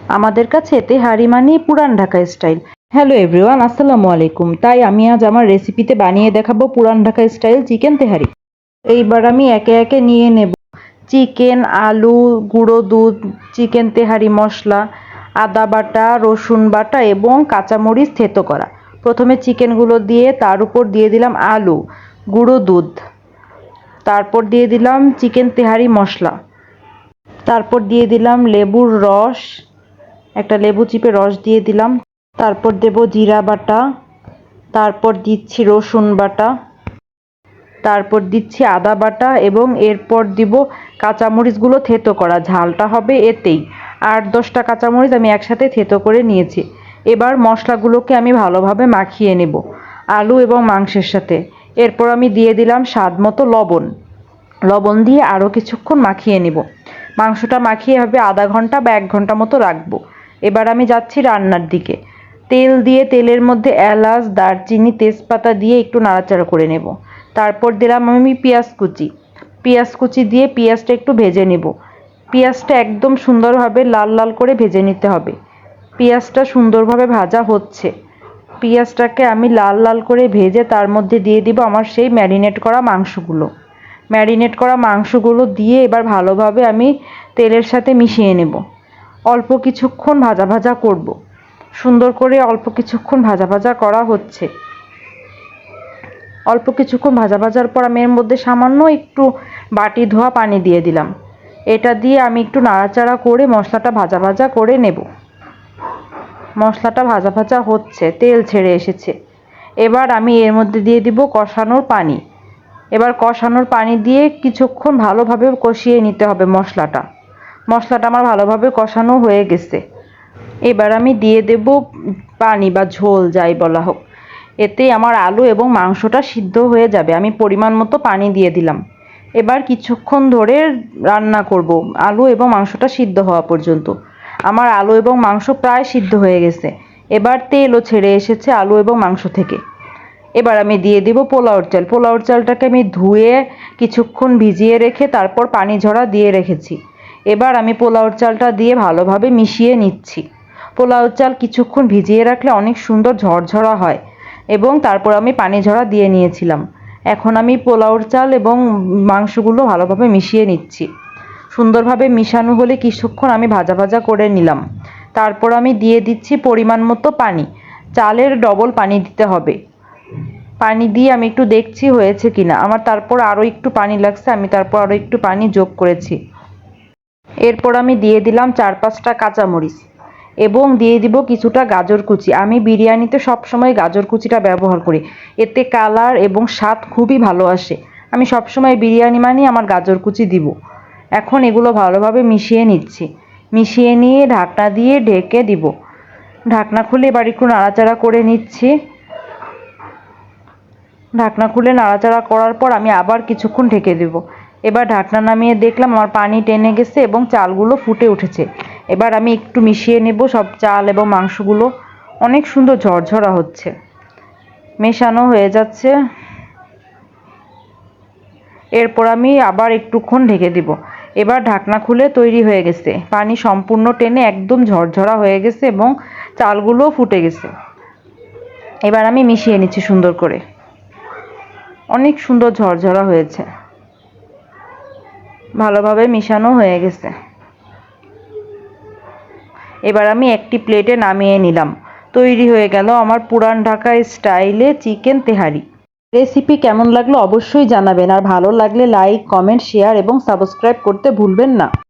আমাদের কাছে তেহারি মানে পুরান ঢাকা স্টাইল। হ্যালো এভরিওয়ান, আসসালামু আলাইকুম। তাই আমি আজ আমার রেসিপিতে বানিয়ে দেখাবো পুরান ঢাকা স্টাইল চিকেন তেহারি। এইবার আমি একে একে নিয়ে নেব চিকেন, আলু, গুঁড়ো দুধ, চিকেন তেহারি মশলা, আদা বাটা, রসুন বাটা এবং কাঁচামরিচ থেতো করা। প্রথমে চিকেনগুলো দিয়ে তার উপর দিয়ে দিলাম আলু, গুঁড়ো দুধ, তারপর দিয়ে দিলাম চিকেন তেহারি মশলা, তারপর দিয়ে দিলাম লেবুর রস, একটা লেবু চিপে রস দিয়ে দিলাম, তারপর দেব জিরা বাটা, তারপর দিচ্ছি রসুন বাটা, তারপর দিচ্ছি আদা বাটা এবং এরপর দিব কাঁচামরিচগুলো থেতো করা। ঝালটা হবে এতেই, 8-10টা কাঁচামরিচ আমি একসাথে থেতো করে নিয়েছি। এবার মশলাগুলোকে আমি ভালোভাবে মাখিয়ে নেব আলু এবং মাংসের সাথে। এরপর আমি দিয়ে দিলাম স্বাদ মতো লবণ। লবণ দিয়ে আরও কিছুক্ষণ মাখিয়ে নেব। মাংসটা মাখিয়ে হবে আধা ঘন্টা বা 1 ঘন্টা মতো রাখবো। এবার আমি যাচ্ছি রান্নার দিকে। তেল দিয়ে তেলের মধ্যে এলাচ, দারচিনি, তেজপাতা দিয়ে একটু নাড়াচাড়া করে নেব। তারপর দিলাম আমি পেঁয়াজ কুচি দিয়ে পেঁয়াজটা একটু ভেজে নেব। পেঁয়াজটা একদম সুন্দরভাবে লাল লাল করে ভেজে নিতে হবে। পেঁয়াজটা সুন্দরভাবে ভাজা হচ্ছে। পেঁয়াজটাকে আমি লাল লাল করে ভেজে তার মধ্যে দিয়ে দিব আমার সেই ম্যারিনেট করা মাংসগুলো দিয়ে এবার ভালোভাবে আমি তেলের সাথে মিশিয়ে নেব। অল্প কিছুক্ষণ ভাজা ভাজা করব। সুন্দর করে অল্প কিছুক্ষণ ভাজা ভাজা করা হচ্ছে। অল্প কিছুক্ষণ ভাজা ভাজার পর আমি এর মধ্যে সামান্য একটু বাটি ধোয়া পানি দিয়ে দিলাম। এটা দিয়ে আমি একটু নাড়াচাড়া করে মশলাটা ভাজা ভাজা করে নেব। মশলাটা ভাজা ভাজা হচ্ছে, তেল ছেড়ে এসেছে। এবার আমি এর মধ্যে দিয়ে দিব কষানোর পানি। এবার কষানোর পানি দিয়ে কিছুক্ষণ ভালোভাবে কষিয়ে নিতে হবে মশলাটা আমার ভালোভাবে কষানো হয়ে গেছে। এবার আমি দিয়ে দেব পানি বা ঝোল যাই বলা হোক। এতে আমার আলু এবং মাংসটা সিদ্ধ হয়ে যাবে। আমি পরিমাণ মতো পানি দিয়ে দিলাম। এবার কিছুক্ষণ ধরে রান্না করব আলু এবং মাংসটা সিদ্ধ হওয়া পর্যন্ত। আমার আলু এবং মাংস প্রায় সিদ্ধ হয়ে গেছে। এবার তেলও ছেড়ে এসেছে আলু এবং মাংস থেকে। এবার আমি দিয়ে দিব পোলাওর চালটাকে আমি ধুয়ে কিছুক্ষণ ভিজিয়ে রেখে তারপর পানি ঝরা দিয়ে রেখেছি। এবার আমি পোলাওর চালটা দিয়ে ভালোভাবে মিশিয়ে নিচ্ছি। পোলাওর চাল কিছুক্ষণ ভিজিয়ে রাখলে অনেক সুন্দর ঝরঝরা হয় এবং তারপর আমি পানি ঝরা দিয়ে নিয়েছিলাম। এখন আমি পোলাওর চাল এবং মাংসগুলো ভালোভাবে মিশিয়ে নিচ্ছি। সুন্দরভাবে মিশানো হলে কিছুক্ষণ আমি ভাজা ভাজা করে নিলাম। তারপর আমি দিয়ে দিচ্ছি পরিমাণ মতো পানি। চালের ডবল পানি দিতে হবে। পানি দিয়ে আমি একটু দেখছি হয়েছে কিনা। আমার তারপর আরও একটু পানি লাগছে, আমি তারপর আরও একটু পানি যোগ করেছি। এরপর আমি দিয়ে দিলাম 4-5টা কাঁচামরিচ এবং দিয়ে দিব কিছুটা গাজর কুচি। আমি বিরিয়ানিতে সবসময় গাজর কুচিটা ব্যবহার করি, এতে কালার এবং স্বাদ খুবই ভালো আসে। আমি সবসময় বিরিয়ানি মানেই আমার গাজর কুচি দিব। এখন এগুলো ভালোভাবে মিশিয়ে নিচ্ছি। মিশিয়ে নিয়ে ঢাকনা দিয়ে ঢেকে দিব। ঢাকনা খুলে এবার একটু নাড়াচাড়া করে নিচ্ছি। ঢাকনা খুলে নাড়াচাড়া করার পর আমি আবার কিছুক্ষণ ঢেকে দেব। এবার ঢাকনা নামিয়ে দেখলাম আমার পানি টেনে গেছে এবং চালগুলো ফুটে উঠেছে। এবার আমি একটু মিশিয়ে নেব সব চাল এবং মাংসগুলো। অনেক সুন্দর ঝরঝরা হচ্ছে, মেশানো হয়ে যাচ্ছে। এরপর আমি আবার একটুক্ষণ ঢেকে দিব। এবার ঢাকনা খুলে তৈরি হয়ে গেছে। পানি সম্পূর্ণ টেনে একদম ঝরঝরা হয়ে গেছে এবং চালগুলোও ফুটে গেছে। এবার আমি মিশিয়ে নিচ্ছি সুন্দর করে। অনেক সুন্দর ঝরঝরা হয়েছে, ভালোভাবে মিশানো হয়ে গেছে। এবার আমি একটি প্লেটে নামিয়ে নিলাম। তৈরি হয়ে গেল আমার পুরান ঢাকা স্টাইলে চিকেন তেহারি। রেসিপি কেমন লাগলো অবশ্যই জানাবেন, আর ভালো লাগলে লাইক, কমেন্ট, শেয়ার এবং সাবস্ক্রাইব করতে ভুলবেন না।